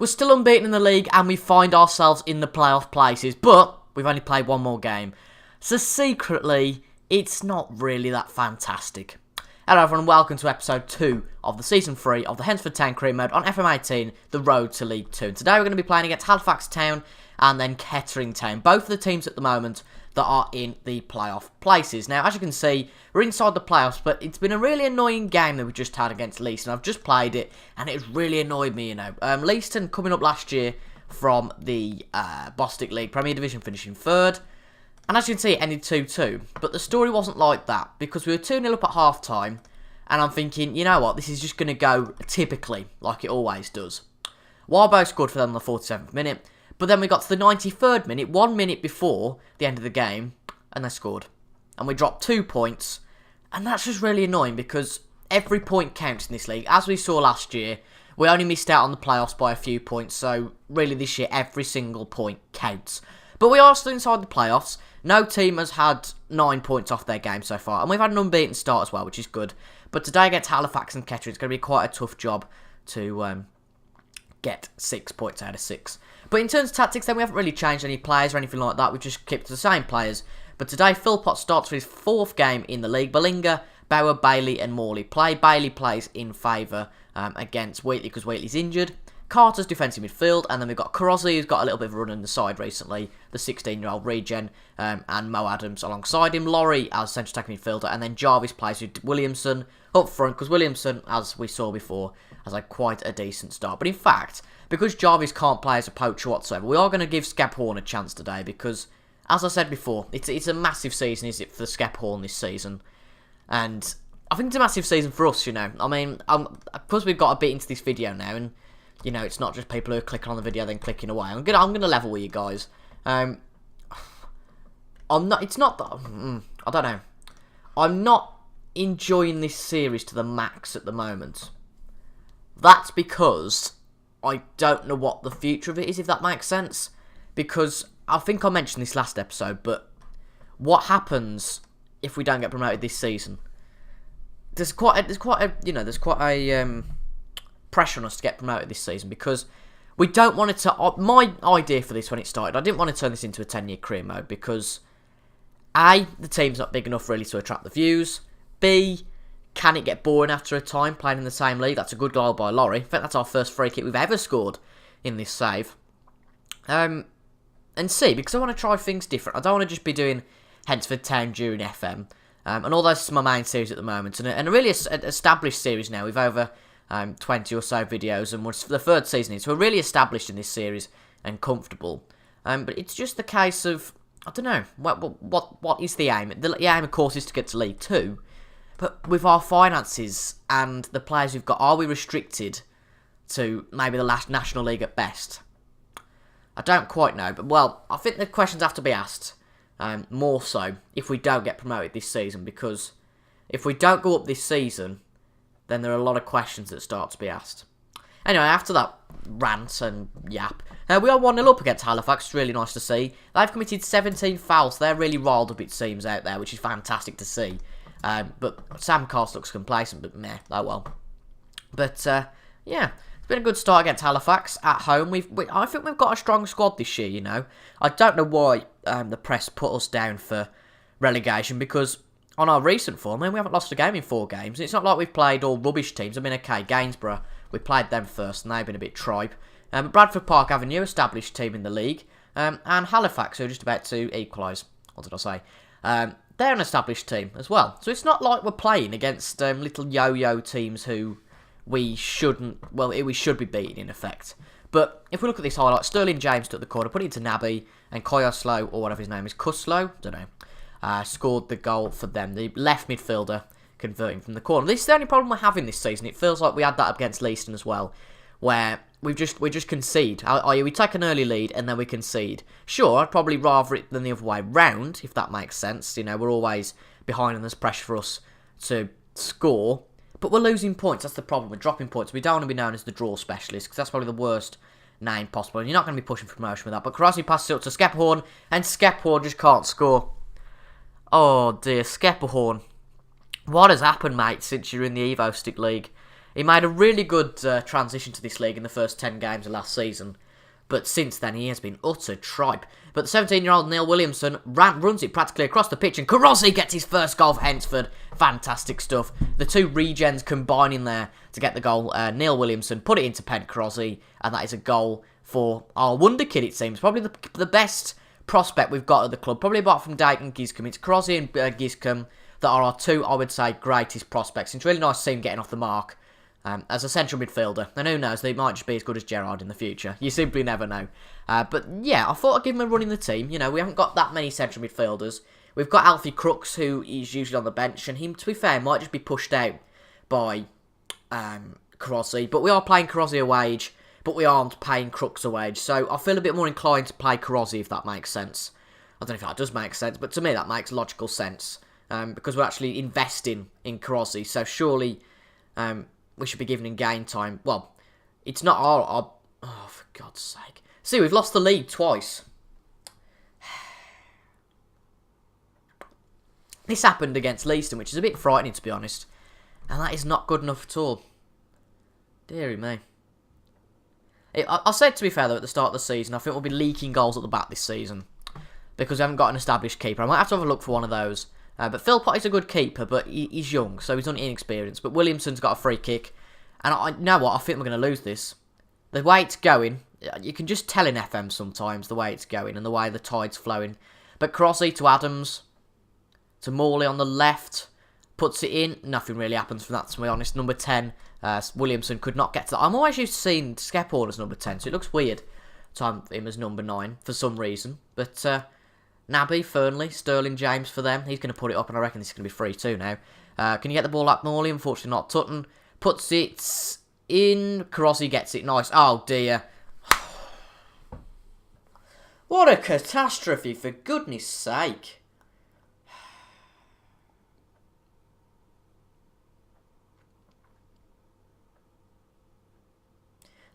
We're still unbeaten in the league and we find ourselves in the playoff places, but we've only played one more game. So secretly, it's not really that fantastic. Hello everyone and welcome to episode 2 of the season 3 of the Hednesford Town career mode on FM18, the road to League 2. And today we're going to be playing against Halifax Town and then Kettering Town. Both of the teams at the moment that are in the playoff places. Now, as you can see, we're inside the playoffs, but it's been a really annoying game that we just had against Leiston. I've just played it, and it's really annoyed me, you know. Leiston coming up last year from the Bostik League Premier Division, finishing 3rd. And as you can see, it ended 2-2. But the story wasn't like that, because we were 2-0 up at half-time, and I'm thinking, you know what, this is just going to go typically, like it always does. Warbo scored for them on the 47th minute. But then we got to the 93rd minute, 1 minute before the end of the game, and they scored. And we dropped 2 points, and that's just really annoying because every point counts in this league. As we saw last year, we only missed out on the playoffs by a few points, so really this year every single point counts. But we are still inside the playoffs. No team has had 9 points off their game so far, and we've had an unbeaten start as well, which is good. But today against Halifax and Kettering, it's going to be quite a tough job to get 6 points out of 6. But in terms of tactics, then we haven't really changed any players or anything like that. We've just kept the same players. But today, Philpott starts for his 4th game in the league. Bellinger, Bauer, Bailey and Morley play. Bailey plays in favour against Wheatley because Wheatley's injured. Carter's defensive midfield. And then we've got Carozzi, who's got a little bit of a run in the side recently. The 16-year-old regen. And Mo Adams alongside him. Laurie as central attacking midfielder. And then Jarvis plays with Williamson up front. Because Williamson, as we saw before, has had quite a decent start. But in fact, because Jarvis can't play as a poacher whatsoever, we are going to give Skephorn a chance today because, as I said before, it's a massive season, is it, for Skephorn this season? And I think it's a massive season for us, you know. I mean, because we've got a bit into this video now, and, you know, it's not just people who are clicking on the video then clicking away. I'm gonna level with you guys. I don't know. I'm not enjoying this series to the max at the moment. That's because I don't know what the future of it is, if that makes sense. Because I think I mentioned this last episode, but what happens if we don't get promoted this season? There's quite a pressure on us to get promoted this season because we don't want it to. My idea for this when it started, I didn't want to turn this into a 10-year career mode because A, the team's not big enough really to attract the views. B, can it get boring after a time playing in the same league? That's a good goal by Laurie. In fact, that's our first free kick we've ever scored in this save. And C, because I want to try things different. I don't want to just be doing Hednesford Town during FM. And although this is my main series at the moment, and a really established series now with over 20 or so videos, and we're the 3rd season in, so we're really established in this series and comfortable. But it's just the case of, I don't know, what is the aim? The aim, of course, is to get to League 2. But with our finances and the players we've got, are we restricted to maybe the last National League at best? I don't quite know. But, well, I think the questions have to be asked more so if we don't get promoted this season. Because if we don't go up this season, then there are a lot of questions that start to be asked. Anyway, after that rant and yap, we are 1-0 up against Halifax. It's really nice to see. They've committed 17 fouls. They're really riled up, it seems, out there, which is fantastic to see. But Sam Carse looks complacent, but meh, oh well. But, yeah, it's been a good start against Halifax at home. I think we've got a strong squad this year, you know. I don't know why the press put us down for relegation, because on our recent form, I mean, we haven't lost a game in 4 games. It's not like we've played all rubbish teams. I mean, okay, Gainsborough, we played them first, and they've been a bit tripe. But Bradford Park Avenue, established team in the league, and Halifax, who are just about to equalise. What did I say? They're an established team as well. So it's not like we're playing against little yo-yo teams who we should be beating in effect. But if we look at this highlight, Sterling James took the corner, put it into Naby, and Koyoslo, or whatever his name is, Kuslo, don't know, scored the goal for them. The left midfielder converting from the corner. This is the only problem we're having this season. It feels like we had that against Leiston as well, where we just concede. I.e., we take an early lead and then we concede. Sure, I'd probably rather it than the other way round, if that makes sense. You know, we're always behind and there's pressure for us to score. But we're losing points. That's the problem. We're dropping points. We don't want to be known as the draw specialist, because that's probably the worst name possible. And you're not going to be pushing for promotion with that. But Carozzi passes it up to Skephorn, and Skephorn just can't score. Oh dear, Skephorn. What has happened, mate, since you're in the Evo Stick League? He made a really good transition to this league in the first 10 games of last season, but since then he has been utter tripe. But the 17-year-old Neil Williamson runs it practically across the pitch, and Karozzi gets his first goal for Hednesford. Fantastic stuff. The two regens combining there to get the goal. Neil Williamson put it into pen Karozzi, and that is a goal for our wonder kid, it seems. Probably the best prospect we've got at the club, probably apart from Dake and Giscombe. It's Karozzi and Giscombe that are our two, I would say, greatest prospects. It's really nice to see him getting off the mark as a central midfielder. And who knows, they might just be as good as Gerrard in the future. You simply never know. But yeah, I thought I'd give him a run in the team. You know, we haven't got that many central midfielders. We've got Alfie Crooks, who is usually on the bench, and him, to be fair, might just be pushed out by Karozzi. But we are playing Karozzi a wage, but we aren't paying Crooks a wage. So I feel a bit more inclined to play Karozzi, if that makes sense. I don't know if that does make sense, but to me that makes logical sense. Because we're actually investing in Karozzi, so surely we should be giving him game time. Well, it's not our... Oh, for God's sake. See, we've lost the league twice. This happened against Leiston, which is a bit frightening, to be honest. And that is not good enough at all. Deary me. I said, to be fair, though, at the start of the season, I think we'll be leaking goals at the back this season. Because we haven't got an established keeper. I might have to have a look for one of those. But Philpott is a good keeper, but he's young, so he's inexperienced. But Williamson's got a free kick. And I know what, I think we're going to lose this. The way it's going, you can just tell in FM sometimes the way it's going and the way the tide's flowing. But Karozzi to Adams, to Morley on the left, puts it in. Nothing really happens from that, to be honest. Number 10, Williamson could not get to that. I'm always used to seeing Skeppord as number 10, so it looks weird to have him as number 9 for some reason. But Nabby, Fernley, Sterling, James for them. He's going to put it up, and I reckon this is going to be 3-2 now. Can you get the ball up, Morley? Unfortunately not. Tutton puts it in. Karozzi gets it. Nice. Oh, dear. What a catastrophe, for goodness sake.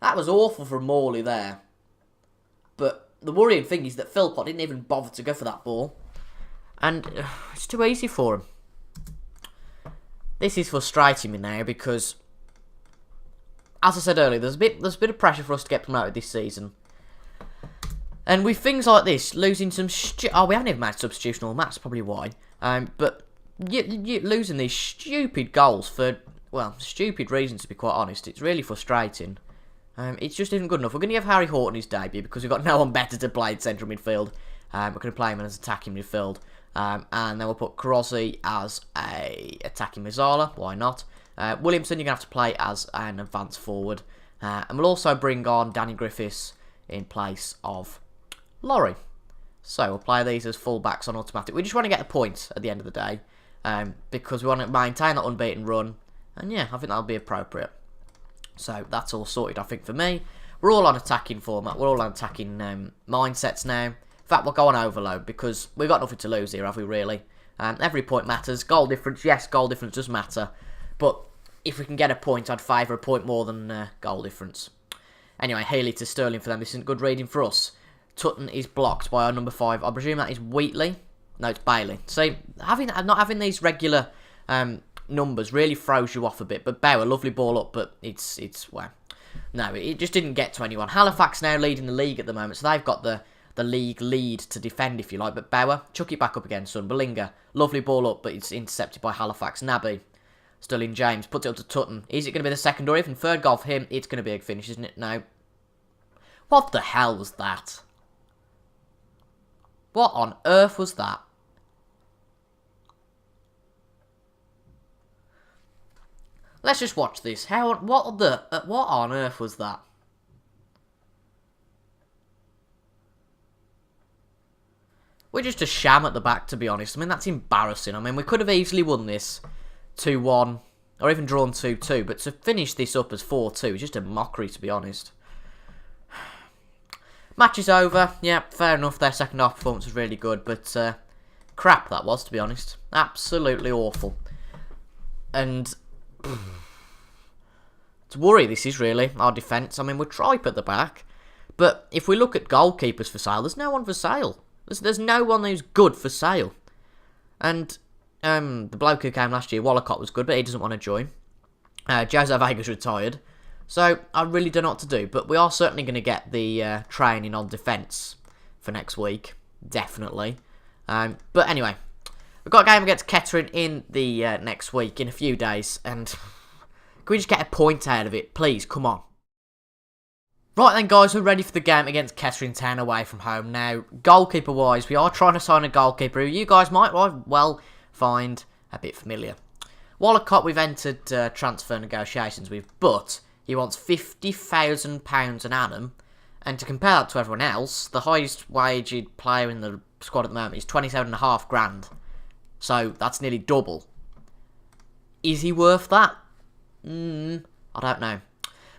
That was awful from Morley there. But the worrying thing is that Philpott didn't even bother to go for that ball. And it's too easy for him. This is frustrating me now because, as I said earlier, there's a bit of pressure for us to get promoted this season. And with things like this, losing some... we haven't even made substitutional match, probably why. But you losing these stupid goals for, well, stupid reasons, to be quite honest. It's really frustrating. It's just isn't good enough. We're going to give Harry Horton his debut because we've got no one better to play at central midfield. We're going to play him as attacking midfield. And then we'll put Karozzi as a attacking Mazzala. Why not? Williamson, you're going to have to play as an advanced forward. And we'll also bring on Danny Griffiths in place of Laurie. So we'll play these as full-backs on automatic. We just want to get the points at the end of the day. Because we want to maintain that unbeaten run. And yeah, I think that'll be appropriate. So that's all sorted, I think, for me. We're all on attacking format. We're all on attacking mindsets now. In fact, we'll go on overload because we've got nothing to lose here, have we, really? Every point matters. Goal difference, yes, goal difference does matter. But if we can get a point, I'd favour a point more than goal difference. Anyway, Healy to Sterling for them. This isn't good reading for us. Tutton is blocked by our number 5. I presume that is Wheatley. No, it's Bailey. See, not having these regular numbers really throws you off a bit. But Bauer, lovely ball up, but it's well, no, it just didn't get to anyone. Halifax now leading the league at the moment, so they've got the league lead to defend, if you like. But Bauer, chuck it back up again, son. Bellinger, lovely ball up, but it's intercepted by Halifax. Nabby, Sterling James, puts it up to Tutton. Is it going to be the second or even third goal for him? It's going to be a finish, isn't it? No. What the hell was that? What on earth was that? Let's just watch this. What on earth was that? We're just a sham at the back, to be honest. I mean, that's embarrassing. I mean, we could have easily won this 2-1, or even drawn 2-2, but to finish this up as 4-2 is just a mockery, to be honest. Match is over. Yeah, fair enough. Their second half performance was really good, but crap that was, to be honest. Absolutely awful. And to worry, this is really our defence. I mean, we're tripe at the back, but if we look at goalkeepers for sale, there's no one for sale. There's no one who's good for sale. And the bloke who came last year, Wallacott, was good, but he doesn't want to join. Jose Vega's retired. So I really don't know what to do. But we are certainly going to get the training on defence for next week. Definitely. But anyway, we've got a game against Kettering in the next week, in a few days. And can we just get a point out of it? Please, come on. Right then, guys, we're ready for the game against Kettering Town away from home. Now, goalkeeper-wise, we are trying to sign a goalkeeper who you guys might well find a bit familiar. Wallacott we've entered transfer negotiations with, but he wants £50,000 an annum. And to compare that to everyone else, the highest waged player in the squad at the moment is £27,500. So that's nearly double. Is he worth that? I don't know.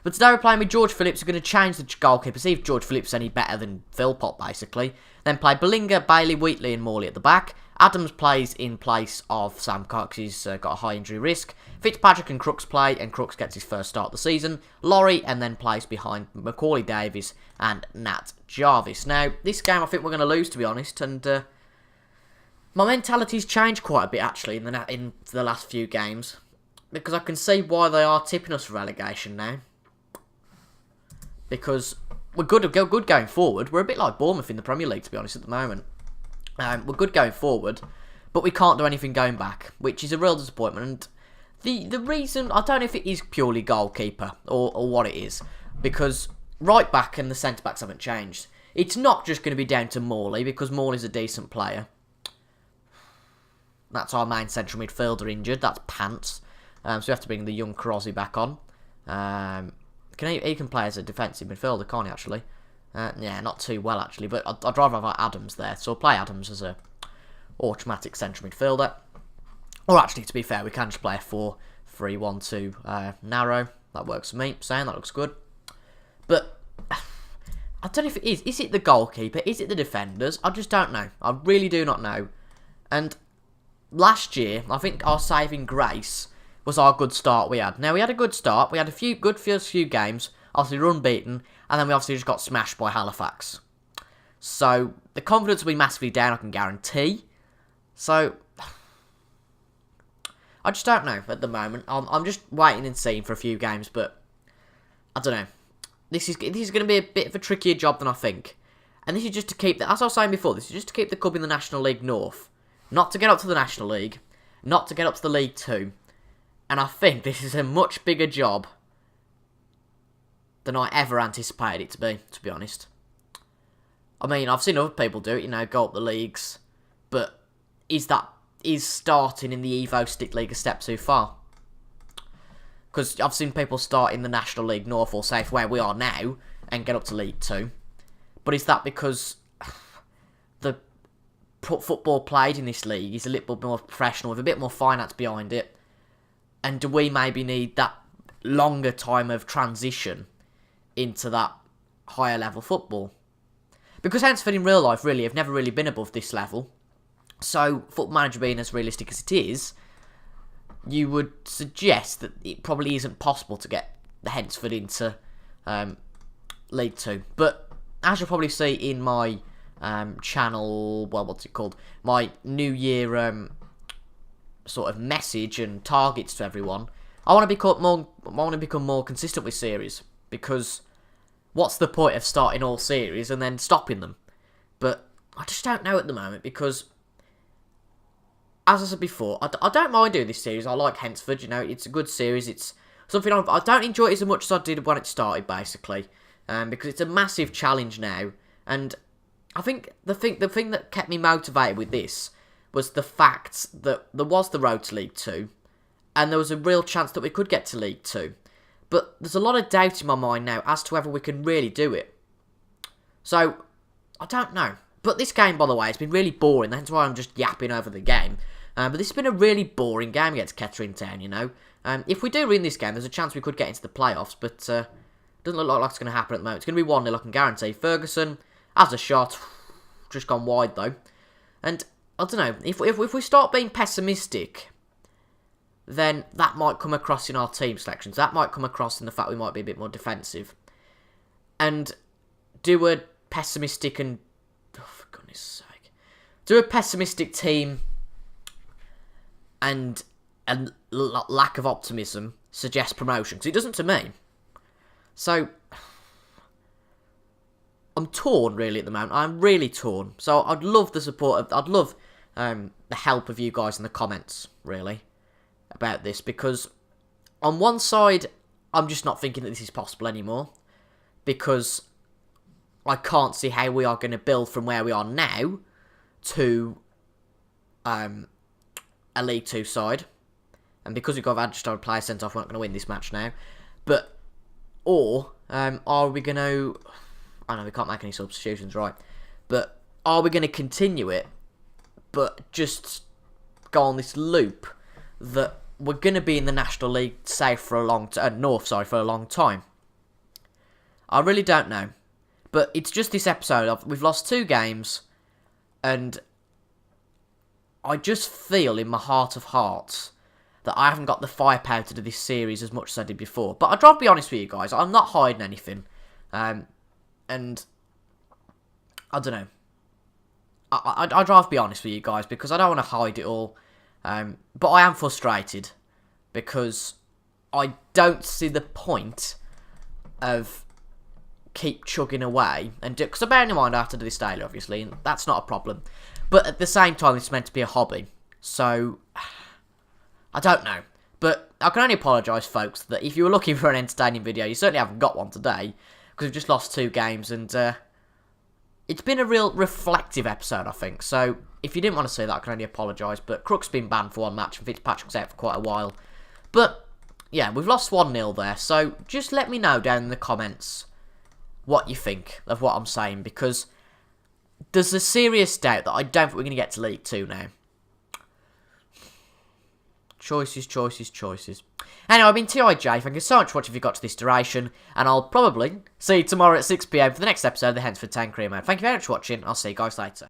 But today we're playing with George Phillips. We're going to change the goalkeeper, see if George Phillips is any better than Philpott, basically. Then play Bellinger, Bailey, Wheatley and Morley at the back. Adams plays in place of Sam Cox. He's got a high injury risk. Fitzpatrick and Crooks play, and Crooks gets his first start of the season. Laurie, and then plays behind Macaulay Davies and Nat Jarvis. Now, this game I think we're going to lose, to be honest, and my mentality's changed quite a bit, actually, in the last few games. Because I can see why they are tipping us for relegation now. Because we're good going forward. We're a bit like Bournemouth in the Premier League, to be honest, at the moment. We're good going forward, but we can't do anything going back, which is a real disappointment. And the reason, I don't know if it is purely goalkeeper or what it is, because right back and the centre-backs haven't changed. It's not just going to be down to Morley, because Morley's a decent player. That's our main central midfielder injured. That's Pants. So we have to bring the young Crosby back on. He can play as a defensive midfielder, can't he, actually? Yeah, not too well, actually, but I'd rather have Adams there. So I'll play Adams as a automatic central midfielder. Or actually, to be fair, we can just play a 4-3-1-2 narrow. That works for me. Saying that looks good. But I don't know if it is. Is it the goalkeeper? Is it the defenders? I just don't know. I really do not know. And last year, I think our saving grace was our good start we had. Now, we had a good start. We had a first few games. Obviously, we were unbeaten. And then we obviously just got smashed by Halifax. So, the confidence will be massively down, I can guarantee. So, I just don't know at the moment. I'm just waiting and seeing for a few games. But, I don't know. This is going to be a bit of a trickier job than I think. And this is just to keep, as I was saying before, this is just to keep the club in the National League North. Not to get up to the National League. Not to get up to the League 2. And I think this is a much bigger job than I ever anticipated it to be honest. I mean, I've seen other people do it, go up the leagues. But is starting in the Evo Stick League a step too far? Because I've seen people start in the National League North, or say where we are now, and get up to League 2. But is that because the football played in this league is a little bit more professional, with a bit more finance behind it? And do we maybe need that longer time of transition into that higher level football? Because Hednesford in real life really have never really been above this level. So, Football Manager being as realistic as it is, you would suggest that it probably isn't possible to get the Hednesford into League 2. But, as you'll probably see in my channel, well, what's it called? My New Year sort of message and targets to everyone. I want to become more consistent with series, because what's the point of starting all series and then stopping them? But I just don't know at the moment, because as I said before, I don't mind doing this series. I like Hednesford, it's a good series. It's something I don't enjoy it as much as I did when it started, basically, because it's a massive challenge now. And I think the thing that kept me motivated with this was the fact that there was the road to League 2, and there was a real chance that we could get to League 2. But there's a lot of doubt in my mind now as to whether we can really do it. So, I don't know. But this game, by the way, has been really boring. That's why I'm just yapping over the game. But this has been a really boring game against Kettering Town, If we do win this game, there's a chance we could get into the playoffs, but doesn't look like it's going to happen at the moment. It's going to be 1-0, I can guarantee. Ferguson has a shot. Just gone wide, though. And I don't know, if we start being pessimistic, then that might come across in our team selections. That might come across in the fact we might be a bit more defensive. And do a pessimistic and... oh, for goodness sake. Do a pessimistic team and lack of optimism suggests promotion, because it doesn't to me. So, I'm torn, really, at the moment. I'm really torn. So, I'd love the support, I'd love the help of you guys in the comments, really, about this, because on one side, I'm just not thinking that this is possible anymore, because I can't see how we are going to build from where we are now to a League 2 side. And because we've got Hednesford player sent off, we're not going to win this match now. But, or, are we going to... I know we can't make any substitutions, right? But, are we going to continue it, but just go on this loop that we're going to be in the National League South for a long North, for a long time? I really don't know. But it's just this episode. We've lost 2 games, and I just feel in my heart of hearts that I haven't got the firepower to do this series as much as I did before. But I'd rather be honest with you guys. I'm not hiding anything. And I don't know. I'd rather be honest with you guys because I don't want to hide it all. But I am frustrated because I don't see the point of keep chugging away and because I bear in mind I have to do this daily, obviously, and that's not a problem. But at the same time, it's meant to be a hobby, so I don't know. But I can only apologise, folks, that if you were looking for an entertaining video, you certainly haven't got one today because we've just lost 2 games and it's been a real reflective episode, I think. So if you didn't want to see that, I can only apologise. But Crook's been banned for 1 match and Fitzpatrick's out for quite a while. But yeah, we've lost 1-0 there. So just let me know down in the comments what you think of what I'm saying, because there's a serious doubt that I don't think we're going to get to League 2 now. Choices. Anyway, I've been TIJ. Thank you so much for watching if you got to this duration, and I'll probably see you tomorrow at 6 PM for the next episode of the Hednesford 10 Career Mode. Thank you very much for watching. I'll see you guys later.